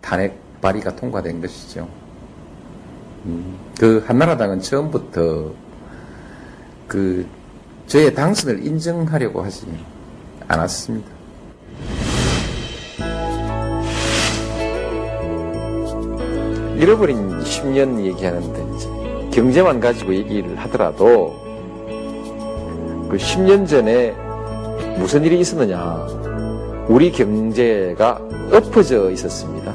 탄핵 발의가 통과된 것이죠. 그 한나라당은 처음부터 저의 당선을 인정하려고 하지 않았습니다. 잃어버린 10년 얘기하는데 이제 경제만 가지고 얘기를 하더라도 그 10년 전에 무슨 일이 있었느냐. 우리 경제가 엎어져 있었습니다.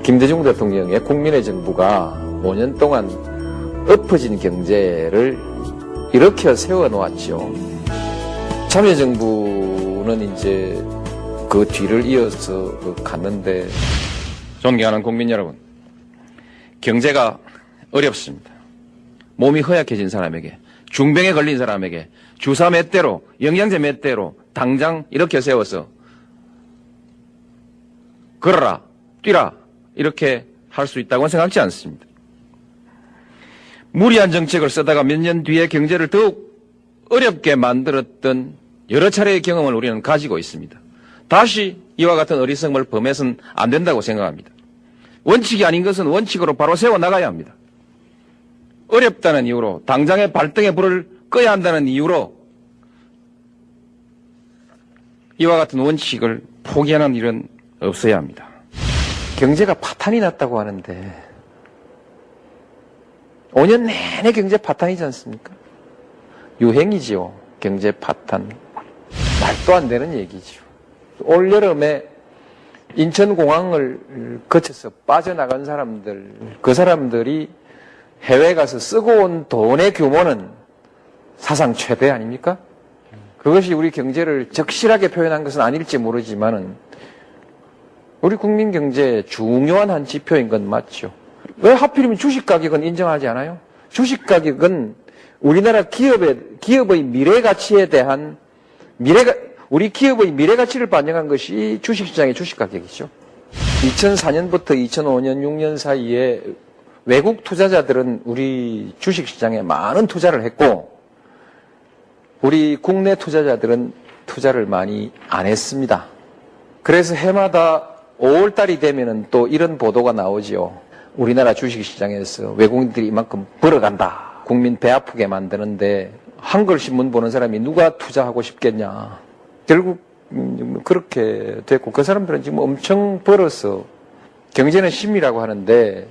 김대중 대통령의 국민의 정부가 5년 동안 엎어진 경제를 일으켜 세워놓았죠. 참여정부는 이제 그 뒤를 이어서 갔는데, 존경하는 국민 여러분, 경제가 어렵습니다. 몸이 허약해진 사람에게, 중병에 걸린 사람에게 주사 몇 대로, 영양제 몇 대로 당장 이렇게 세워서 걸어라, 뛰라 이렇게 할 수 있다고는 생각지 않습니다. 무리한 정책을 쓰다가 몇 년 뒤에 경제를 더욱 어렵게 만들었던 여러 차례의 경험을 우리는 가지고 있습니다. 다시 이와 같은 어리석음을 범해서는 안 된다고 생각합니다. 원칙이 아닌 것은 원칙으로 바로 세워나가야 합니다. 어렵다는 이유로, 당장의 발등에 불을 꺼야 한다는 이유로 이와 같은 원칙을 포기하는 일은 없어야 합니다. 경제가 파탄이 났다고 하는데 5년 내내 경제 파탄이지 않습니까? 유행이지요. 경제 파탄. 말도 안 되는 얘기죠. 올 여름에 인천공항을 거쳐서 빠져나간 사람들, 그 사람들이 해외 가서 쓰고 온 돈의 규모는 사상 최대 아닙니까? 그것이 우리 경제를 적실하게 표현한 것은 아닐지 모르지만은 우리 국민 경제의 중요한 한 지표인 건 맞죠. 왜 하필이면 주식 가격은 인정하지 않아요? 주식 가격은 우리나라 기업의 미래 가치에 대한 우리 기업의 미래 가치를 반영한 것이 주식시장의 주식 가격이죠. 2004년부터 2005년, 6년 사이에 외국 투자자들은 우리 주식시장에 많은 투자를 했고 우리 국내 투자자들은 투자를 많이 안 했습니다. 그래서 해마다 5월달이 되면은 또 이런 보도가 나오죠. 우리나라 주식시장에서 외국인들이 이만큼 벌어간다. 국민 배 아프게 만드는데 한글 신문 보는 사람이 누가 투자하고 싶겠냐. 결국 그렇게 됐고 그 사람들은 지금 엄청 벌어서 경제는 심이라고 하는데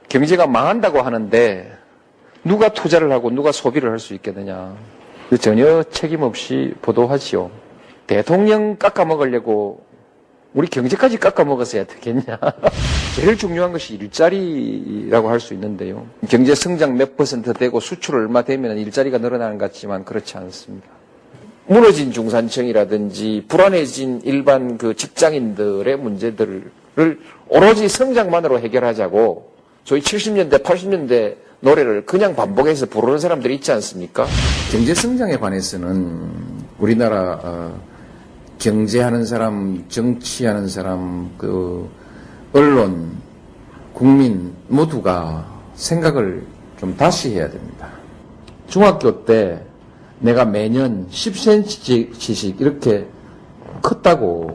경제가 망한다고 하는데 누가 투자를 하고 누가 소비를 할 수 있겠느냐. 전혀 책임 없이 보도하지요. 대통령 깎아먹으려고 우리 경제까지 깎아먹었어야 되겠냐. 제일 중요한 것이 일자리라고 할 수 있는데요. 경제 성장 몇 % 되고 수출 얼마 되면 일자리가 늘어나는 것 같지만 그렇지 않습니다. 무너진 중산층이라든지 불안해진 일반 그 직장인들의 문제들을 오로지 성장만으로 해결하자고 소위 70년대, 80년대 노래를 그냥 반복해서 부르는 사람들이 있지 않습니까? 경제 성장에 관해서는 우리나라 경제하는 사람, 정치하는 사람, 언론, 국민 모두가 생각을 좀 다시 해야 됩니다. 중학교 때 내가 매년 10cm씩 이렇게 컸다고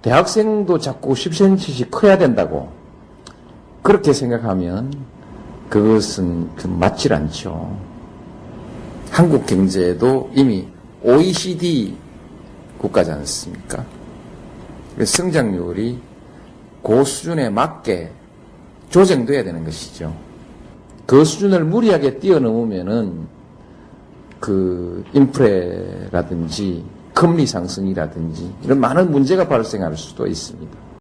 대학생도 자꾸 10cm씩 커야 된다고 그렇게 생각하면 그것은 좀 맞질 않죠. 한국 경제도 이미 OECD 국가지 않습니까? 성장률이 그 수준에 맞게 조정돼야 되는 것이죠. 그 수준을 무리하게 뛰어넘으면은 인플레라든지 금리 상승이라든지 이런 많은 문제가 발생할 수도 있습니다.